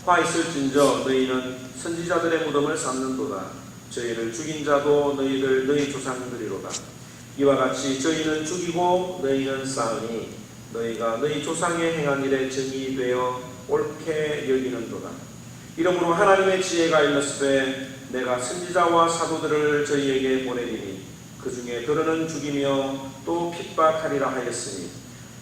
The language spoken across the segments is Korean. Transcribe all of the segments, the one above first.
화 있을진저 너희는 선지자들의 무덤을 쌓는도다. 저희를 죽인 자도 너희 조상들이로다. 이와 같이 저희는 죽이고 너희는 쌓으니 너희가 너희 조상의 행한 일에 증이 되어 옳게 여기는도다. 이러므로 하나님의 지혜가 일렀으되 내가 선지자와 사도들을 저희에게 보내리니 그 중에 더러는 죽이며 또 핍박하리라 하였으니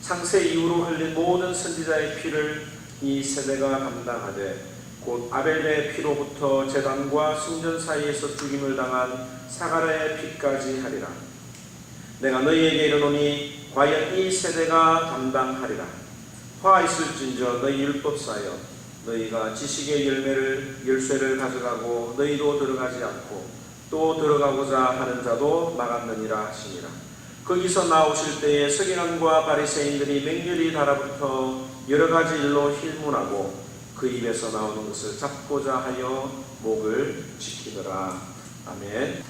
창세 이후로 흘린 모든 선지자의 피를 이 세대가 감당하되 곧 아벨의 피로부터 제단과 성전 사이에서 죽임을 당한 사가랴의 피까지 하리라. 내가 너희에게 이르노니 과연 이 세대가 감당하리라. 화 있을진저 너희 율법사여 너희가 지식의 열쇠를 가져가고 너희도 들어가지 않고 또 들어가고자 하는 자도 막았느니라 하시니라. 거기서 나오실 때에 서기관과 바리새인들이 맹렬히 달아붙어 여러 가지 일로 힐문하고 그 입에서 나오는 것을 잡고자 하여 목을 지키더라. 아멘.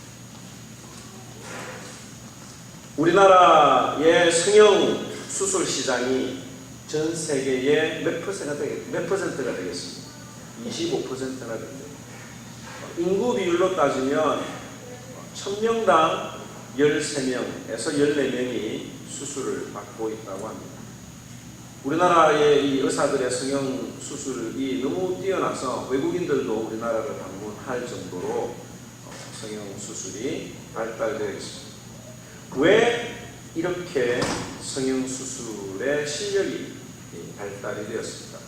우리나라의 성형 수술 시장이 전 세계의 몇 퍼센트가 되겠습니까? 25%나 됩니다. 인구 비율로 따지면 1000명당 13명에서 14명이 수술을 받고 있다고 합니다. 우리나라의 이 의사들의 성형 수술이 너무 뛰어나서 외국인들도 우리나라를 방문할 정도로 성형 수술이 발달되어 있습니다. 왜 이렇게 성형 수술의 실력이 발달이 되었습니까?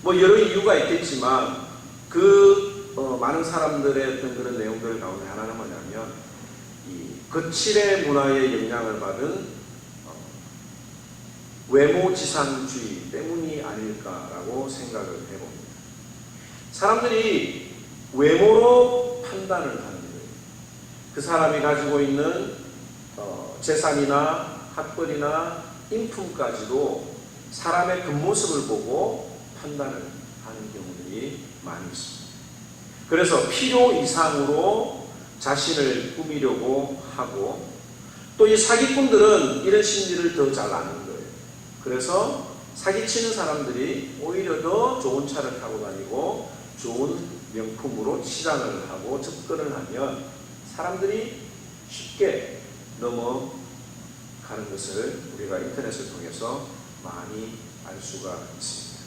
여러 이유가 있겠지만 많은 사람들의 어떤 그런 내용들 가운데 하나는 뭐냐면 이 거칠의 문화의 영향을 받은 외모지상주의 때문이 아닐까라고 생각을 해봅니다. 사람들이 외모로 판단을 하는 거예요. 그 사람이 가지고 있는 재산이나 학벌이나 인품까지도 사람의 겉모습을 보고 판단을 하는 경우들이 많이 있습니다. 그래서 필요 이상으로 자신을 꾸미려고 하고 또 이 사기꾼들은 이런 심리를 더 잘 아는 거예요. 그래서 사기치는 사람들이 오히려 더 좋은 차를 타고 다니고 좋은 명품으로 치장을 하고 접근을 하면 사람들이 쉽게 넘어가는 것을 우리가 인터넷을 통해서 많이 알 수가 있습니다.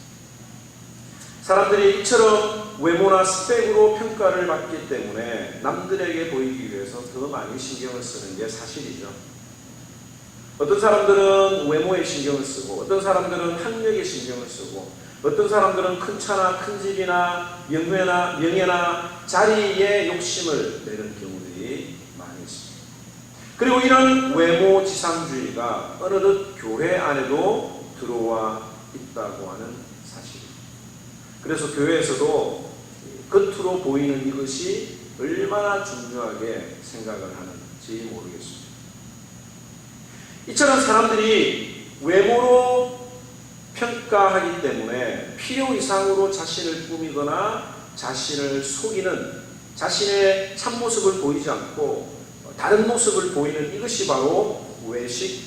사람들이 이처럼 외모나 스펙으로 평가를 받기 때문에 남들에게 보이기 위해서 더 많이 신경을 쓰는 게 사실이죠. 어떤 사람들은 외모에 신경을 쓰고 어떤 사람들은 학력에 신경을 쓰고 어떤 사람들은 큰 차나 큰 집이나 명예나 자리에 욕심을 내는 경우들이 많이 있습니다. 그리고 이런 외모지상주의가 어느덧 교회 안에도 들어와 있다고 하는 사실입니다. 그래서 교회에서도 겉으로 보이는 이것이 얼마나 중요하게 생각을 하는지 모르겠습니다. 이처럼 사람들이 외모로 평가하기 때문에 필요 이상으로 자신을 꾸미거나 자신을 속이는 자신의 참모습을 보이지 않고 다른 모습을 보이는 이것이 바로 외식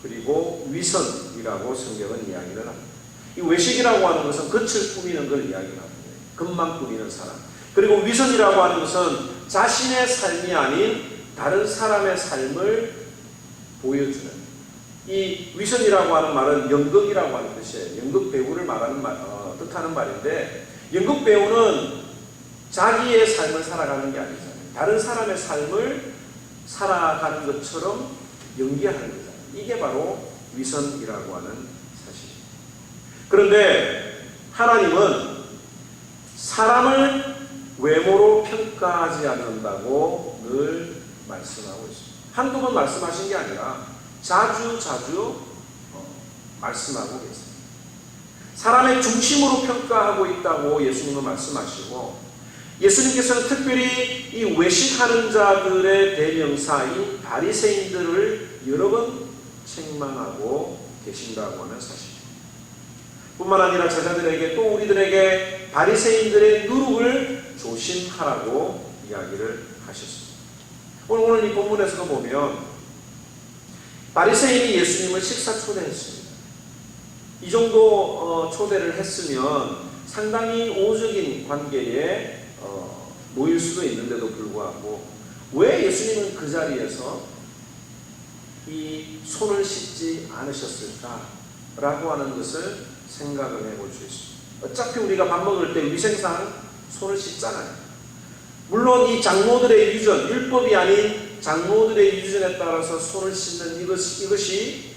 그리고 위선이라고 성경은 이야기를 합니다. 이 외식이라고 하는 것은 겉을 꾸미는 걸 이야기합니다. 겉만 꾸미는 사람. 그리고 위선이라고 하는 것은 자신의 삶이 아닌 다른 사람의 삶을 보여주는 이 위선이라고 하는 말은 연극이라고 하는 뜻이에요. 연극 배우를 뜻하는 말인데 연극 배우는 자기의 삶을 살아가는 게 아니잖아요. 다른 사람의 삶을 살아가는 것처럼 연기하는 거잖아요. 이게 바로 위선이라고 하는 사실입니다. 그런데 하나님은 사람을 외모로 평가하지 않는다고 늘 말씀하고 있습니다. 한두 번 말씀하신 게 아니라 자주 말씀하고 계세요. 사람의 중심으로 평가하고 있다고 예수님은 말씀하시고 예수님께서는 특별히 이 외식하는 자들의 대명사인 바리새인들을 여러 번 책망하고 계신다고 하는 사실입니다. 뿐만 아니라 제자들에게 또 우리들에게 바리새인들의 누룩을 조심하라고 이야기를 하셨습니다. 오늘 이 본문에서도 보면 바리새인이 예수님을 식사 초대했습니다. 이 정도 초대를 했으면 상당히 오적인 관계에 놓일 수도 있는데도 불구하고 왜 예수님은 그 자리에서 이 손을 씻지 않으셨을까라고 하는 것을 생각을 해볼 수 있습니다. 어차피 우리가 밥 먹을 때 위생상 손을 씻잖아요. 물론 이 장로들의 유전, 율법이 아닌 장로들의 유전에 따라서 손을 씻는 이것이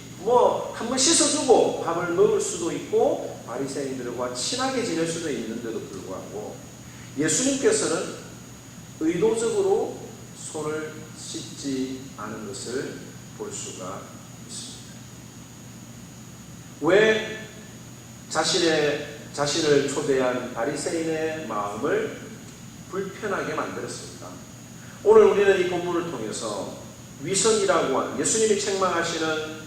한 번 씻어주고 밥을 먹을 수도 있고 바리새인들과 친하게 지낼 수도 있는데도 불구하고 예수님께서는 의도적으로 손을 씻지 않은 것을 볼 수가 있습니다. 왜 자신을 초대한 바리새인의 마음을 불편하게 만들었습니까? 오늘 우리는 이 본문을 통해서 위선이라고 하는 예수님이 책망하시는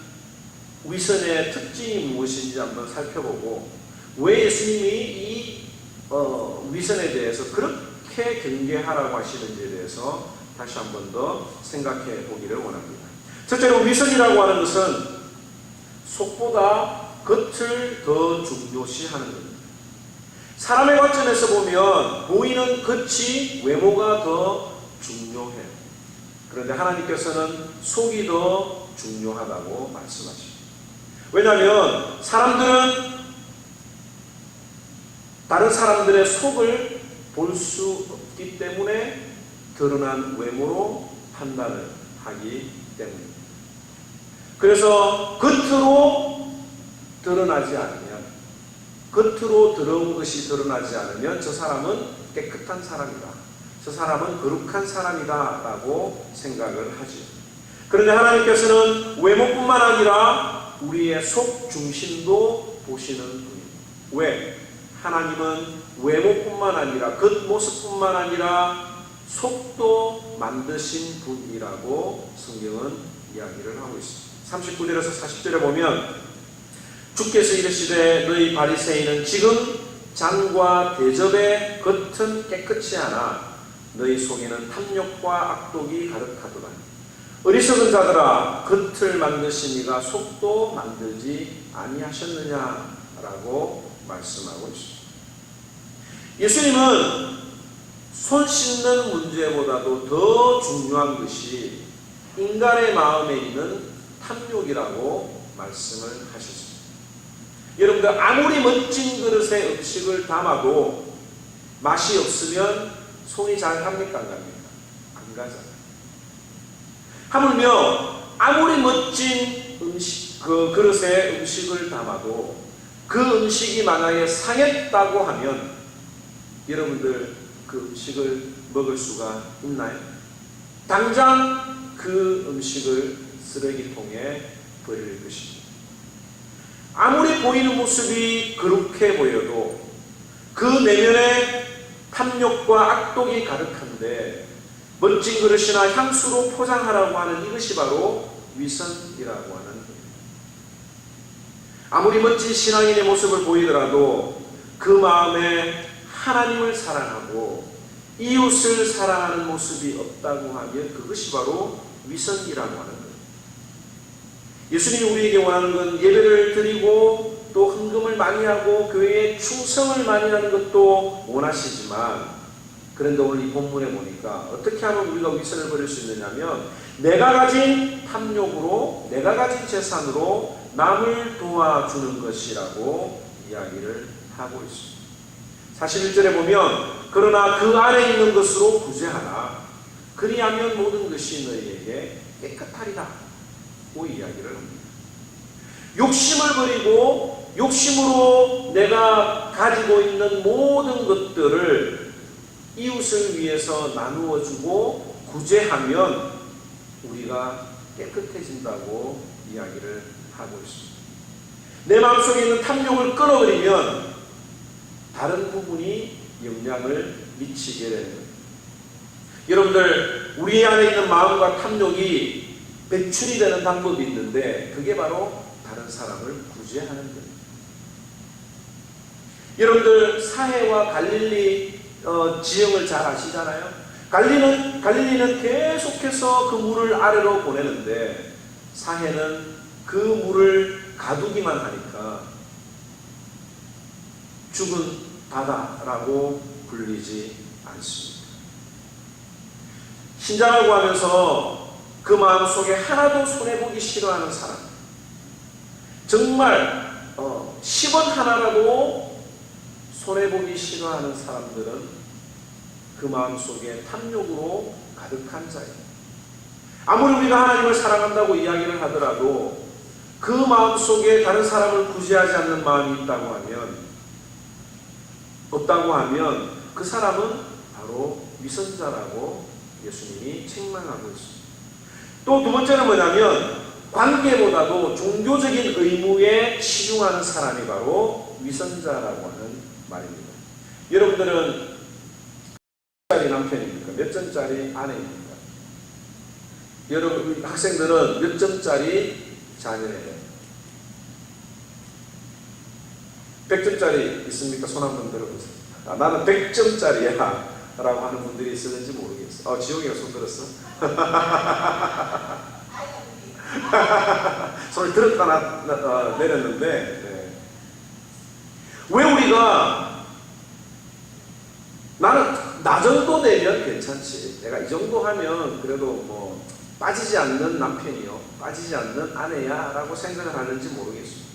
위선의 특징이 무엇인지 한번 살펴보고 왜 예수님이 이 위선에 대해서 그렇게 경계하라고 하시는지에 대해서 다시 한 번 더 생각해 보기를 원합니다. 첫째로 위선이라고 하는 것은 속보다 겉을 더 중요시하는 겁니다. 사람의 관점에서 보면 보이는 겉이 외모가 더 중요해요. 그런데 하나님께서는 속이 더 중요하다고 말씀하십니다. 왜냐하면 사람들은 다른 사람들의 속을 볼 수 없기 때문에 드러난 외모로 판단을 하기 때문입니다. 그래서 겉으로 드러나지 않으면, 겉으로 더러운 것이 드러나지 않으면 저 사람은 깨끗한 사람이다, 저 사람은 거룩한 사람이다 라고 생각을 하죠. 그런데 하나님께서는 외모뿐만 아니라 우리의 속 중심도 보시는 분입니다. 왜? 하나님은 외모뿐만 아니라 겉모습뿐만 아니라 속도 만드신 분이라고 성경은 이야기를 하고 있습니다. 39절에서 40절에 보면 주께서 이르시되 너희 바리새인은 지금 잔과 대접의 겉은 깨끗이 하나 너희 속에는 탐욕과 악독이 가득하도다. 어리석은 자들아 겉을 만드신 이가 속도 만들지 아니하셨느냐라고 말씀하고 있습니다. 예수님은 손 씻는 문제보다도 더 중요한 것이 인간의 마음에 있는 탐욕이라고 말씀을 하셨습니다. 여러분들 아무리 멋진 그릇에 음식을 담아도 맛이 없으면 손이 잘 갑니까? 안 갑니까? 안 가잖아요. 하물며 아무리 멋진 그 그릇에 음식을 담아도 그 음식이 만약에 상했다고 하면 여러분들 그 음식을 먹을 수가 있나요? 당장 그 음식을 쓰레기통에 버릴 것입니다. 아무리 보이는 모습이 그렇게 보여도 그 내면에 탐욕과 악독이 가득한데 멋진 그릇이나 향수로 포장하라고 하는 이것이 바로 위선이라고 하는 겁니다. 아무리 멋진 신앙인의 모습을 보이더라도 그 마음에 하나님을 사랑하고 이웃을 사랑하는 모습이 없다고 하면 그것이 바로 위선이라고 하는 거예요. 예수님이 우리에게 원하는 건 예배를 드리고 또 헌금을 많이 하고 교회에 충성을 많이 하는 것도 원하시지만 그런데 오늘 이 본문에 보니까 어떻게 하면 우리가 위선을 버릴 수 있느냐면 내가 가진 탐욕으로 내가 가진 재산으로 남을 도와주는 것이라고 이야기를 하고 있습니다. 41절에 보면 그러나 그 안에 있는 것으로 구제하라 그리하면 모든 것이 너희에게 깨끗하리라 고 이야기를 합니다. 욕심을 버리고 욕심으로 내가 가지고 있는 모든 것들을 이웃을 위해서 나누어 주고 구제하면 우리가 깨끗해진다고 이야기를 하고 있습니다. 내 마음속에 있는 탐욕을 끊어버리면 다른 부분이 영향을 미치게 되는 거예요. 여러분들 우리 안에 있는 마음과 탐욕이 배출이 되는 방법이 있는데 그게 바로 다른 사람을 구제하는 거예요. 여러분들 사해와 갈릴리 지형을 잘 아시잖아요. 갈릴리는 계속해서 그 물을 아래로 보내는데 사해는 그 물을 가두기만 하니까 죽은 바다라고 불리지 않습니다. 신자라고 하면서 그 마음속에 하나도 손해보기 싫어하는 사람, 정말 10원 하나라도 손해보기 싫어하는 사람들은 그 마음속에 탐욕으로 가득한 자예요. 아무리 우리가 하나님을 사랑한다고 이야기를 하더라도 그 마음속에 다른 사람을 구제하지 않는 마음이 없다고 하면 그 사람은 바로 위선자라고 예수님이 책망하고 있습니다. 또 두 번째는 뭐냐면 관계보다도 종교적인 의무에 치중하는 사람이 바로 위선자라고 하는 말입니다. 여러분들은 몇 점짜리 남편입니까? 몇 점짜리 아내입니까? 여러분 학생들은 몇 점짜리 자녀예요? 100점짜리 있습니까? 손 한번 들어보세요. 나는 100점짜리야 라고 하는 분들이 있었는지 모르겠어. 지용이가 손 들었어? 손을 들었다 내렸는데, 네. 왜 우리가 나는 나 정도 되면 괜찮지, 내가 이 정도 하면 그래도 뭐 빠지지 않는 남편이요, 빠지지 않는 아내야 라고 생각을 하는지 모르겠습니다.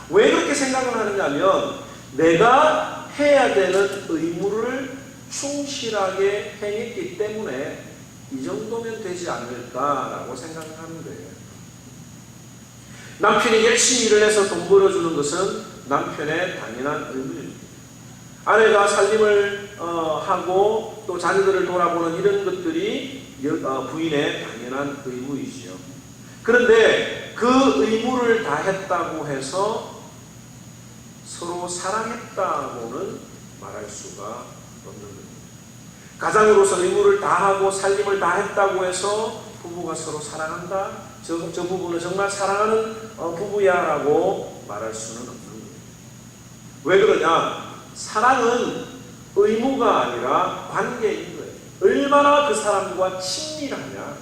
왜 그렇게 생각을 하느냐면 내가 해야 되는 의무를 충실하게 행했기 때문에 이 정도면 되지 않을까라고 생각을 하는 거예요. 남편이 열심히 일을 해서 돈 벌어주는 것은 남편의 당연한 의무입니다. 아내가 살림을 하고 또 자녀들을 돌아보는 이런 것들이 부인의 당연한 의무이지요. 그런데 그 의무를 다 했다고 해서 서로 사랑했다고는 말할 수가 없는 겁니다. 가장으로서 의무를 다하고 살림을 다 했다고 해서 부부가 서로 사랑한다? 저 부부는 정말 사랑하는 부부야 라고 말할 수는 없는 거예요. 왜 그러냐? 사랑은 의무가 아니라 관계인 거예요. 얼마나 그 사람과 친밀하냐,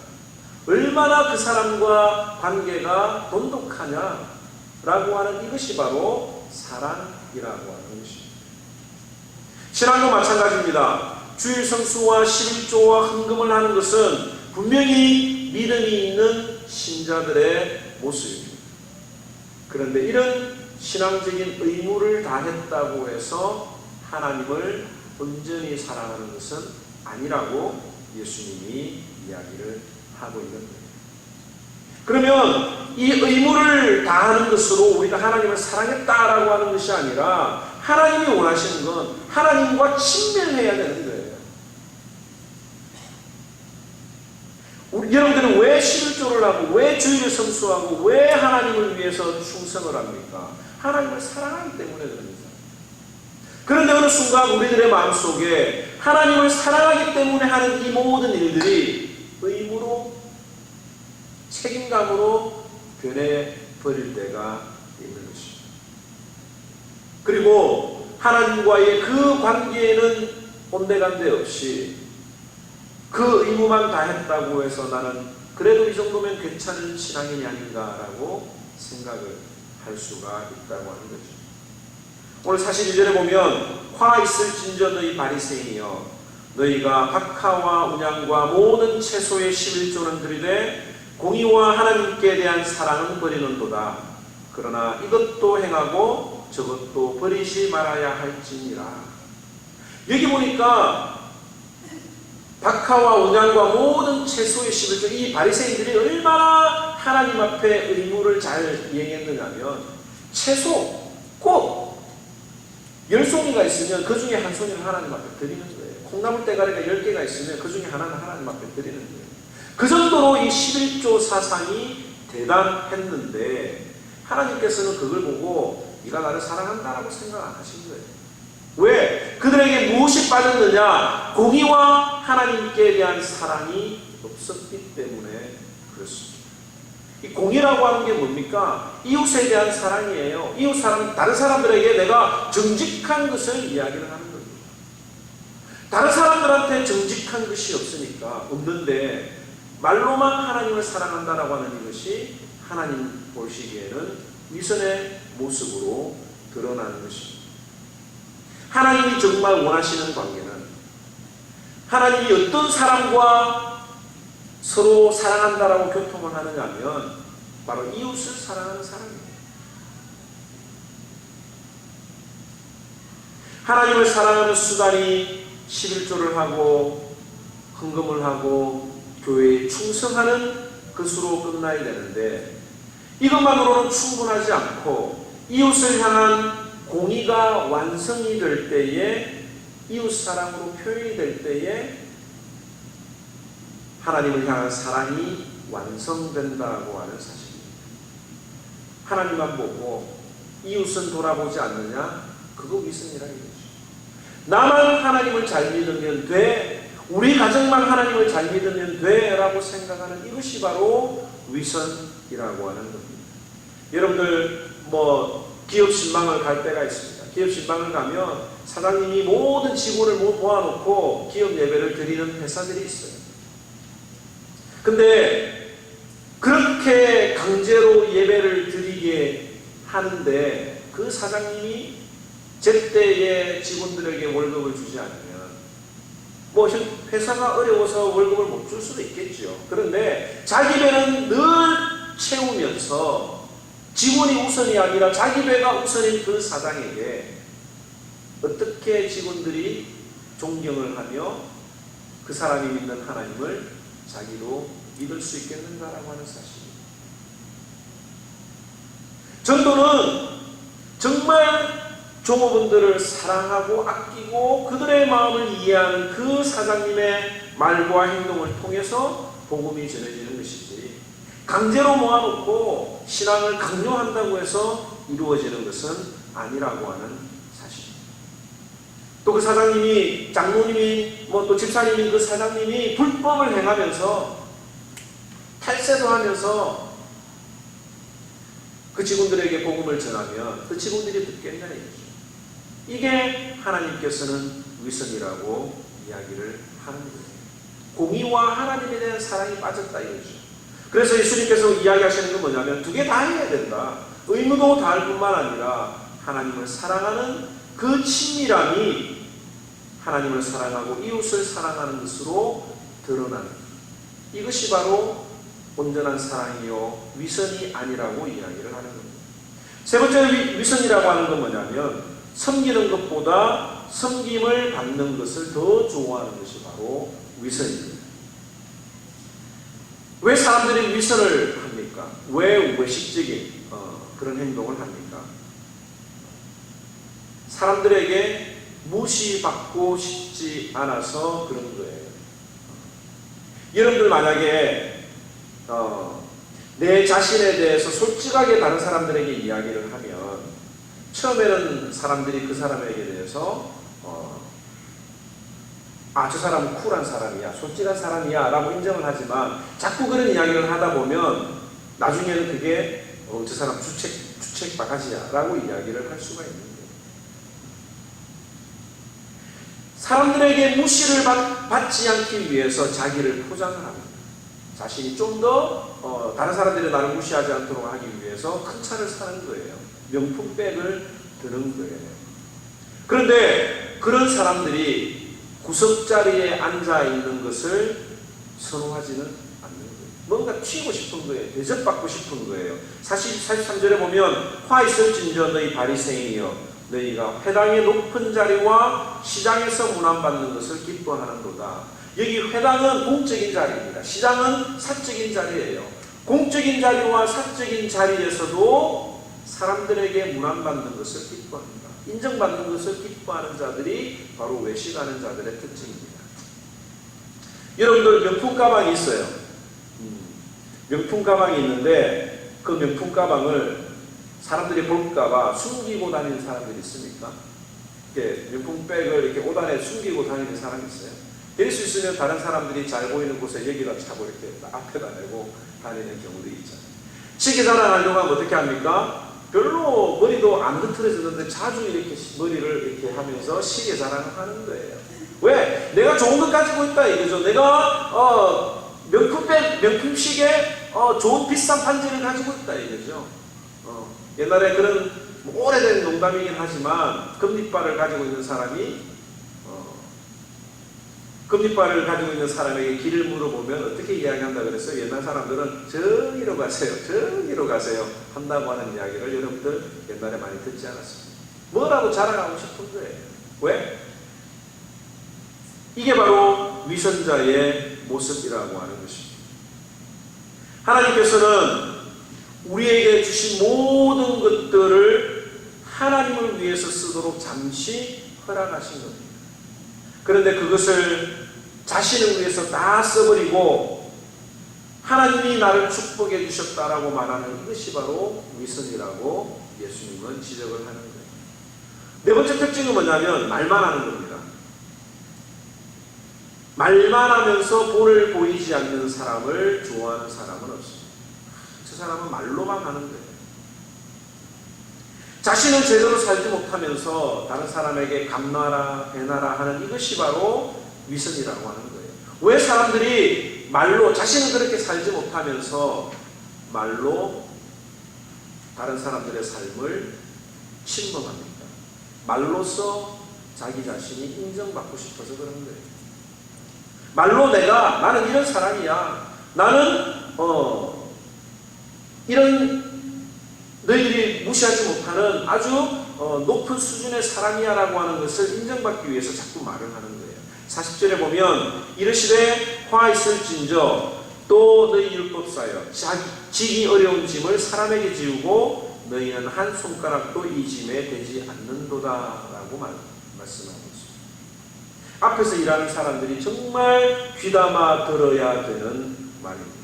얼마나 그 사람과 관계가 돈독하냐 라고 하는 이것이 바로 사랑이라고 하는 것입니다. 신앙도 마찬가지입니다. 주일 성수와 11조와 헌금을 하는 것은 분명히 믿음이 있는 신자들의 모습입니다. 그런데 이런 신앙적인 의무를 다했다고 해서 하나님을 온전히 사랑하는 것은 아니라고 예수님이 이야기를 하고 있는 거예요. 그러면 이 의무를 다하는 것으로 우리가 하나님을 사랑했다라고 하는 것이 아니라 하나님이 원하시는 건 하나님과 친밀해야 되는 거예요. 여러분들은 왜 11조를 하고 왜 주일을 성수하고 왜 하나님을 위해서 충성을 합니까? 하나님을 사랑하기 때문에 그럽니다. 그런데 어느 순간 우리들의 마음속에 하나님을 사랑하기 때문에 하는 이 모든 일들이 의무로, 책임감으로 변해버릴 때가 있는 것입니다. 그리고 하나님과의 그 관계에는 온데간데 없이 그 의무만 다 했다고 해서 나는 그래도 이 정도면 괜찮은 신앙인이 아닌가라고 생각을 할 수가 있다고 하는 거죠. 오늘 42절에 보면 화 있을진저 너희 바리새인이여 너희가 박하와 운양과 모든 채소의 11조는 들이되 공의와 하나님께 대한 사랑은 버리는도다. 그러나 이것도 행하고 저것도 버리지 말아야 할지니라. 여기 보니까 박하와 운양과 모든 채소의 11조, 이 바리새인들이 얼마나 하나님 앞에 의무를 잘 이행했느냐면 채소, 꽃 10송이가 있으면 그 중에 한 송이를 하나님 앞에 드리는 거예요. 콩나물 대가리가 10개가 있으면 그 중에 하나는 하나님 앞에 드리는 거예요. 그 정도로 이 11조 사상이 대단했는데 하나님께서는 그걸 보고 네가 나를 사랑한다라고 생각 안 하신 거예요. 왜? 그들에게 무엇이 빠졌느냐? 공의와 하나님께 대한 사랑이 없었기 때문에 그렇습니다. 이 공의라고 하는 게 뭡니까? 이웃에 대한 사랑이에요. 이웃 사람, 다른 사람들에게 내가 정직한 것을 이야기를 하는 겁니다. 다른 사람들한테 정직한 것이 없는데 말로만 하나님을 사랑한다라고 하는 이것이 하나님 보시기에는 위선의 모습으로 드러나는 것입니다. 하나님이 정말 원하시는 관계는 하나님이 어떤 사람과 서로 사랑한다라고 교통을 하느냐면 바로 이웃을 사랑하는 사람입니다. 하나님을 사랑하는 수단이 11조를 하고 헌금을 하고 교회에 충성하는 것으로 끝나야 되는데 이것만으로는 충분하지 않고 이웃을 향한 공의가 완성이 될 때에 이웃사랑으로 표현이 될 때에 하나님을 향한 사랑이 완성된다고 하는 사실입니다. 하나님만 보고 이웃은 돌아보지 않느냐? 그거 위선이라 이거죠. 나만 하나님을 잘 믿으면 돼, 우리 가정만 하나님을 잘 믿으면 돼 라고 생각하는 이것이 바로 위선이라고 하는 겁니다. 여러분들 기업 신방을 갈 때가 있습니다. 기업 신방을 가면 사장님이 모든 직원을 모아놓고 기업 예배를 드리는 회사들이 있어요. 근데 그렇게 강제로 예배를 드리게 하는데 그 사장님이 제때에 직원들에게 월급을 주지 않으면 회사가 어려워서 월급을 못 줄 수도 있겠죠. 그런데 자기 배는 늘 채우면서 직원이 우선이 아니라 자기 배가 우선인 그 사장에게 어떻게 직원들이 존경을 하며 그 사람이 믿는 하나님을 자기로 믿을 수 있겠는가라고 하는 사실입니다. 전도는 정말 종업원들을 사랑하고 아끼고 그들의 마음을 이해하는 그 사장님의 말과 행동을 통해서 복음이 전해지는 것이지 강제로 모아놓고 신앙을 강요한다고 해서 이루어지는 것은 아니라고 하는 사실입니다. 또 그 사장님이, 장로님이, 또 집사님인 그 사장님이 불법을 행하면서 탈세도 하면서 그 직원들에게 복음을 전하면 그 직원들이 듣겠냐 이거죠. 이게 하나님께서는 위선이라고 이야기를 하는 거예요. 공의와 하나님에 대한 사랑이 빠졌다 이거죠. 그래서 예수님께서 이야기하시는 건 뭐냐면 두 개 다 해야 된다. 의무도 다할 뿐만 아니라 하나님을 사랑하는 그 친밀함이 하나님을 사랑하고 이웃을 사랑하는 것으로 드러나는 이것이 바로 온전한 사랑이요 위선이 아니라고 이야기를 하는 겁니다. 세 번째 위선이라고 하는 건 뭐냐면 섬기는 것보다 섬김을 받는 것을 더 좋아하는 것이 바로 위선입니다. 왜 사람들이 위선을 합니까? 왜 외식적인 그런 행동을 합니까? 사람들에게 무시받고 싶지 않아서 그런 거예요. 여러분들 만약에 내 자신에 대해서 솔직하게 다른 사람들에게 이야기를 하면 처음에는 사람들이 그 사람에게 대해서 저 사람은 쿨한 사람이야, 솔직한 사람이야 라고 인정을 하지만 자꾸 그런 이야기를 하다 보면 나중에는 그게 저 사람 주책 바가지야 라고 이야기를 할 수가 있는 거예요. 사람들에게 무시를 받지 않기 위해서 자기를 포장을 합니다. 자신이 좀 더 다른 사람들이 나를 무시하지 않도록 하기 위해서 큰 차를 사는 거예요. 명품백을 드는 거예요. 그런데 그런 사람들이 구석자리에 앉아있는 것을 선호하지는 않는 거예요. 뭔가 튀고 싶은 거예요. 대접받고 싶은 거예요. 43절에 보면 화 있을진저 너희 바리새인이여 너희가 회당의 높은 자리와 시장에서 문안받는 것을 기뻐하는도다. 여기 회당은 공적인 자리입니다. 시장은 사적인 자리예요. 공적인 자리와 사적인 자리에서도 사람들에게 문안받는 것을 기뻐합니다. 인정받는 것을 기뻐하는 자들이 바로 외식하는 자들의 특징입니다. 여러분들 명품 가방이 있어요. 명품 가방이 있는데 그 명품 가방을 사람들이 볼까봐 숨기고 다니는 사람들이 있습니까? 이렇게 명품백을 이렇게 옷 안에 숨기고 다니는 사람이 있어요. 될 수 있으면 다른 사람들이 잘 보이는 곳에 여기다 차고 이렇게 앞에다 내고 다니는 경우들이 있잖아요. 시기 자랑하려고 하면 어떻게 합니까? 별로 머리도 안 흐트러지는데 자주 이렇게 머리를 이렇게 하면서 시기 자랑을 하는 거예요. 왜? 내가 좋은 것 가지고 있다 이거죠. 내가 명품백, 명품시계, 좋은 비싼 반지를 가지고 있다 이거죠. 옛날에 그런 오래된 농담이긴 하지만 금리발을 가지고 있는 사람이 금리발을 가지고 있는 사람에게 길을 물어보면 어떻게 이야기한다 그랬어요? 옛날 사람들은 저기로 가세요, 저기로 가세요 한다고 하는 이야기를 여러분들 옛날에 많이 듣지 않았습니까? 뭐라고 자랑하고 싶은 거예요. 왜? 이게 바로 위선자의 모습이라고 하는 것입니다. 하나님께서는 우리에게 주신 모든 것들을 하나님을 위해서 쓰도록 잠시 허락하신 겁니다. 그런데 그것을 자신을 위해서 다 써버리고 하나님이 나를 축복해 주셨다라고 말하는 이것이 바로 위선이라고 예수님은 지적을 하는 거예요. 네 번째 특징은 뭐냐면 말만 하는 겁니다. 말만 하면서 본을 보이지 않는 사람을 좋아하는 사람은 없습니다. 저 사람은 말로만 하는 거예요. 자신은 제대로 살지 못하면서 다른 사람에게 감나라 배나라 하는 이것이 바로 위선이라고 하는 거예요. 왜 사람들이 말로 자신은 그렇게 살지 못하면서 말로 다른 사람들의 삶을 침범합니까? 말로써 자기 자신이 인정받고 싶어서 그런 거예요. 말로 나는 이런 사람이야. 나는 이런 너희들이 무시하지 못하는 아주 높은 수준의 사람이야 라고 하는 것을 인정받기 위해서 자꾸 말을 하는 거예요. 40절에 보면 이르시되 화 있을진저 또 너희 율법사여 지기 어려운 짐을 사람에게 지우고 너희는 한 손가락도 이 짐에 되지 않는도다 라고 말씀하고 있습니다. 앞에서 일하는 사람들이 정말 귀담아 들어야 되는 말입니다.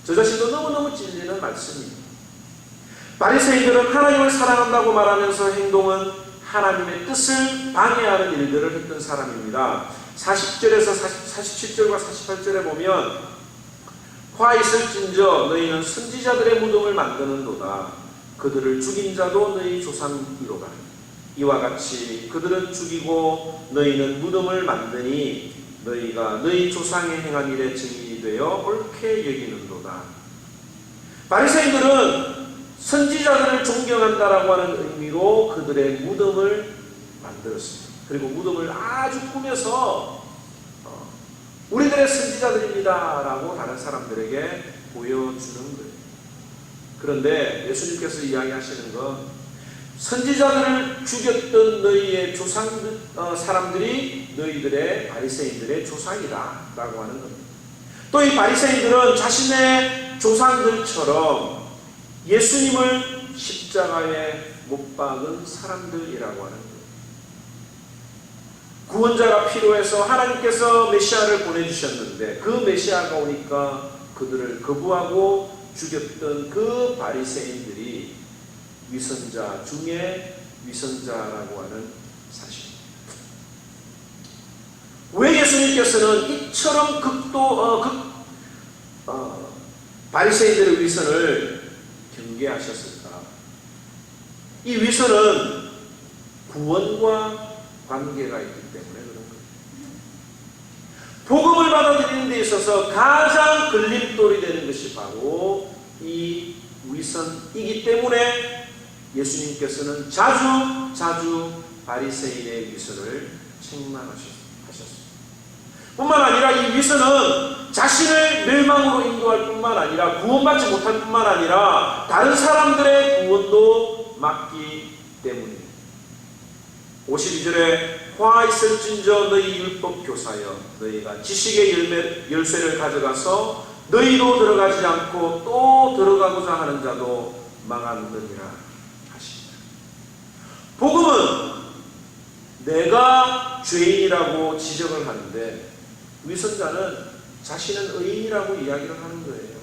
저 자신도 너무너무 찔리는 말씀입니다. 바리새인들은 하나님을 사랑한다고 말하면서 행동은 하나님의 뜻을 방해하는 일들을 했던 사람입니다. 40절에서 47절과 48절에 보면 화 있을진저 너희는 선지자들의 무덤을 만드는도다. 그들을 죽인 자도 너희 조상이로다. 이와 같이 그들은 죽이고 너희는 무덤을 만드니 너희가 너희 조상의 행한 일에 증인이 되어 옳게 여기는도다. 바리새인들은 선지자들을 존경한다라고 하는 의미로 그들의 무덤을 만들었습니다. 그리고 무덤을 아주 꾸며서 우리들의 선지자들입니다 라고 다른 사람들에게 보여주는 거예요. 그런데 예수님께서 이야기하시는 건 선지자들을 죽였던 너희의 사람들이 너희들의 바리새인들의 조상이다 라고 하는 겁니다. 또 이 바리새인들은 자신의 조상들처럼 예수님을 십자가에 못 박은 사람들이라고 하는 거예요. 구원자가 필요해서 하나님께서 메시아를 보내주셨는데 그 메시아가 오니까 그들을 거부하고 죽였던 그 바리새인들이 위선자 중에 위선자라고 하는 사실입니다. 왜 예수님께서는 이처럼 바리새인들의 위선을 경계하셨을까? 이 위선은 구원과 관계가 있기 때문에 그런 거예요. 복음을 받아들이는 데 있어서 가장 걸림돌이 되는 것이 바로 이 위선이기 때문에 예수님께서는 자주 바리새인의 위선을 책망하셨습니다. 뿐만 아니라 이 위선은 자신을 멸망으로 인도할 뿐만 아니라 구원받지 못할 뿐만 아니라 다른 사람들의 구원도 막기 때문입니다. 52절에 화 있을진저 너희 율법 교사여 너희가 지식의 열쇠를 가져가서 너희도 들어가지 않고 또 들어가고자 하는 자도 망하느니라 하십니다. 복음은 내가 죄인이라고 지적을 하는데 위선자는 자신은 의인이라고 이야기를 하는 거예요.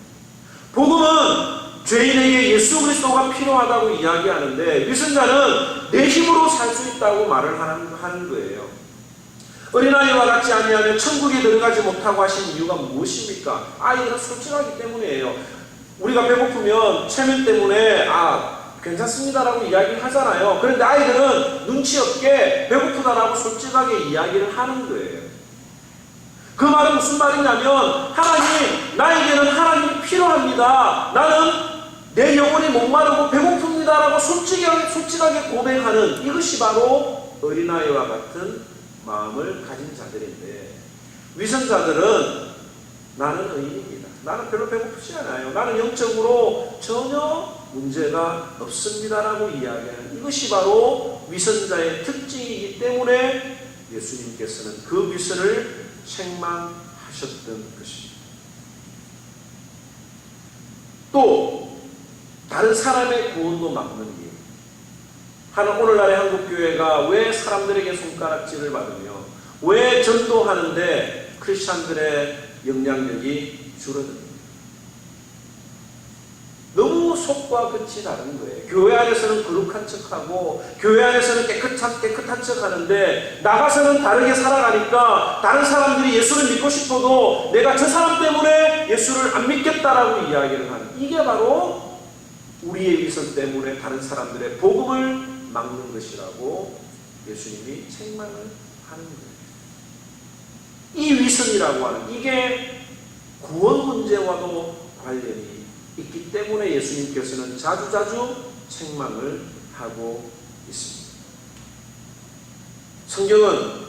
복음은 죄인에게 예수 그리스도가 필요하다고 이야기하는데 위선자는 내 힘으로 살 수 있다고 말을 하는 거예요. 어린아이와 같지 아니하면 천국에 들어가지 못하고 하신 이유가 무엇입니까? 아이들은 솔직하기 때문이에요. 우리가 배고프면 체면 때문에 괜찮습니다라고 이야기를 하잖아요. 그런데 아이들은 눈치 없게 배고프다라고 솔직하게 이야기를 하는 거예요. 그 말은 무슨 말이냐면 나에게는 하나님이 필요합니다. 나는 내 영혼이 목마르고 배고픕니다 됩니다라고 솔직하게 고백하는 이것이 바로 어린아이와 같은 마음을 가진 자들인데, 위선자들은 나는 의인입니다, 나는 별로 배고프지 않아요, 나는 영적으로 전혀 문제가 없습니다라고 이야기하는 이것이 바로 위선자의 특징이기 때문에 예수님께서는 그 위선을 책망하셨던 것입니다. 또 다른 사람의 구원도 막는 이유. 오늘날의 한국교회가 왜 사람들에게 손가락질을 받으며 왜 전도하는데 크리스찬들의 영향력이 줄어듭니다. 너무 속과 끝이 다른 거예요. 교회 안에서는 거룩한 척하고 교회 안에서는 깨끗한 척하는데 나가서는 다르게 살아가니까 다른 사람들이 예수를 믿고 싶어도 내가 저 사람 때문에 예수를 안 믿겠다라고 이야기를 하는, 이게 바로 우리의 위선 때문에 다른 사람들의 복음을 막는 것이라고 예수님이 책망을 하는 거예요. 이 위선이라고 하는 이게 구원 문제와도 관련이 있기 때문에 예수님께서는 자주자주 책망을 하고 있습니다. 성경은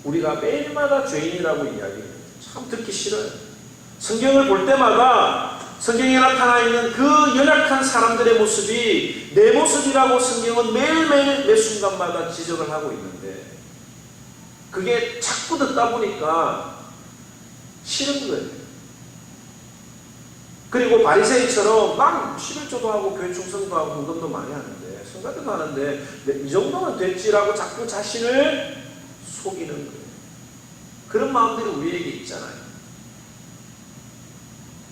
우리가 매일마다 죄인이라고 이야기해요. 참 듣기 싫어요. 성경을 볼 때마다 성경에 나타나 있는 그 연약한 사람들의 모습이 내 모습이라고 성경은 매일매일 매 순간마다 지적을 하고 있는데, 그게 자꾸 듣다 보니까 싫은 거예요. 그리고 바리새인처럼 막 11조도 하고 교회 충성도 하고 헌금도 많이 하는데, 성가대도 하는데 이 정도면 됐지라고 자꾸 자신을 속이는 거예요. 그런 마음들이 우리에게 있잖아요.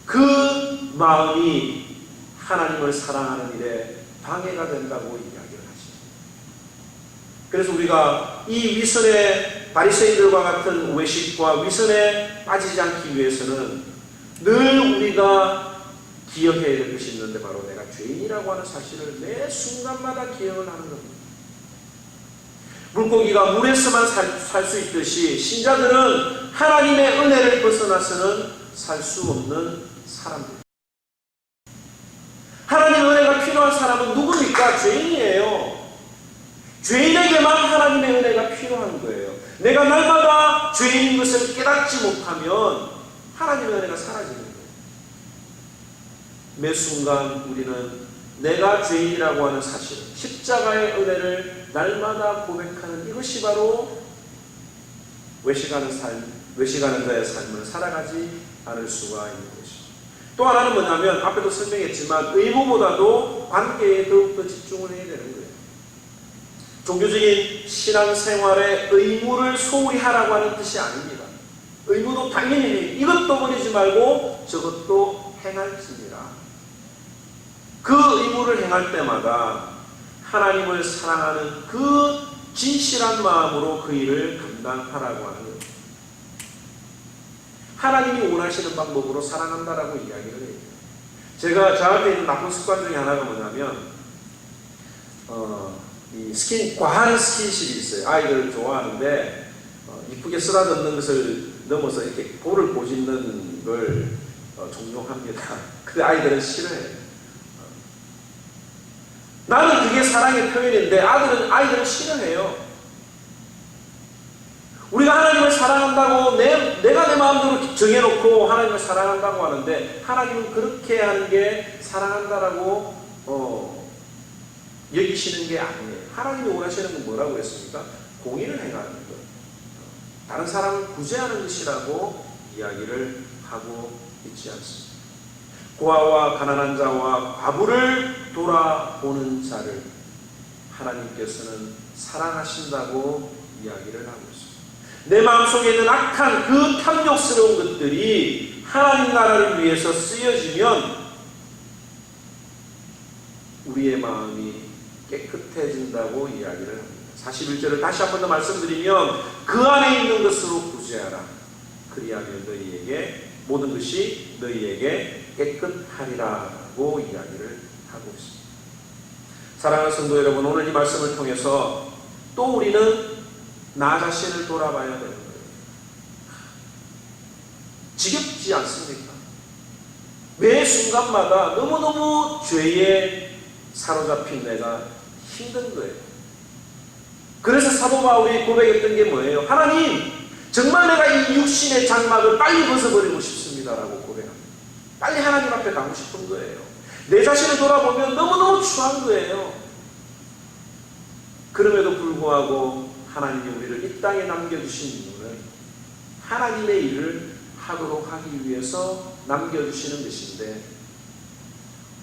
그 마음이 하나님을 사랑하는 일에 방해가 된다고 이야기를 하시죠. 그래서 우리가 이 위선의 바리새인들과 같은 외식과 위선에 빠지지 않기 위해서는 늘 우리가 기억해야 될 것이 있는데, 바로 내가 죄인이라고 하는 사실을 매 순간마다 기억을 하는 겁니다. 물고기가 물에서만 살 수 있듯이 신자들은 하나님의 은혜를 벗어나서는 살 수 없는 사람들. 하나님의 은혜가 필요한 사람은 누굽니까? 죄인이에요. 죄인에게만 하나님의 은혜가 필요한 거예요. 내가 날마다 죄인인 것을 깨닫지 못하면 하나님의 은혜가 사라지는 거예요. 매 순간 우리는 내가 죄인이라고 하는 사실, 십자가의 은혜를 날마다 고백하는 이것이 바로 외식하는 자의 삶을 살아가지 않을 수가 있는 것입니다. 또 하나는 뭐냐면, 앞에도 설명했지만 의무보다도 관계에 더욱더 집중을 해야 되는 거예요. 종교적인 신앙생활의 의무를 소홀히 하라고 하는 뜻이 아닙니다. 의무도 당연히 이것도 버리지 말고 저것도 행할지니라. 그 의무를 행할 때마다 하나님을 사랑하는 그 진실한 마음으로 그 일을 감당하라고 하는 거예요. 하나님이 원하시는 방법으로 사랑한다라고 이야기를 해요. 제가 저한테 있는 나쁜 습관 중에 하나가 뭐냐면, 과한 스킨십이 있어요. 아이들을 좋아하는데 이쁘게 쓰다듬는 것을 넘어서 이렇게 볼을 보짖는 걸 종종 합니다. 근데 아이들은 싫어해요. 나는 그게 사랑의 표현인데 아이들은 싫어해요. 우리가 하나님을 사랑한다고 내가 내 마음대로 정해놓고 하나님을 사랑한다고 하는데, 하나님은 그렇게 하는 게 사랑한다라고 여기시는 게 아니에요. 하나님이 원하시는 건 뭐라고 했습니까? 공의를 행하는 것, 다른 사람을 구제하는 것이라고 이야기를 하고 있지 않습니다. 고아와 가난한 자와 과부를 돌아보는 자를 하나님께서는 사랑하신다고 이야기를 하고 있습니다. 내 마음속에 있는 악한 그 탐욕스러운 것들이 하나님 나라를 위해서 쓰여지면 우리의 마음이 깨끗해진다고 이야기를 합니다. 41절을 다시 한 번 더 말씀드리면, 그 안에 있는 것으로 구제하라. 그리하면 너희에게 모든 것이 너희에게 깨끗하리라고 이야기를 하고 있습니다. 사랑하는 성도 여러분, 오늘 이 말씀을 통해서 또 우리는 나 자신을 돌아봐야 되는 거예요. 지겹지 않습니까? 매 순간마다 너무너무 죄에 사로잡힌 내가 힘든 거예요. 그래서 사도 바울이 고백했던 게 뭐예요? 하나님, 정말 내가 이 육신의 장막을 빨리 벗어버리고 싶습니다라고 고백합니다. 빨리 하나님 앞에 가고 싶은 거예요. 내 자신을 돌아보면 너무너무 추한 거예요. 그럼에도 불구하고 하나님이 우리를 이 땅에 남겨주신 이유는 하나님의 일을 하도록 하기 위해서 남겨주시는 것인데,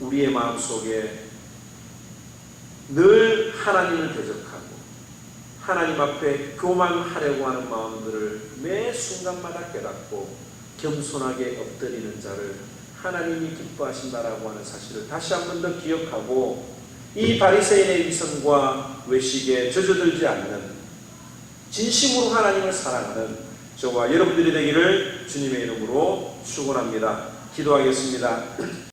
우리의 마음속에 늘 하나님을 대적하고 하나님 앞에 교만하려고 하는 마음들을 매 순간마다 깨닫고 겸손하게 엎드리는 자를 하나님이 기뻐하신다라고 하는 사실을 다시 한 번 더 기억하고, 이 바리새인의 위선과 외식에 젖어들지 않는 진심으로 하나님을 사랑하는 저와 여러분들이 되기를 주님의 이름으로 축원합니다. 기도하겠습니다.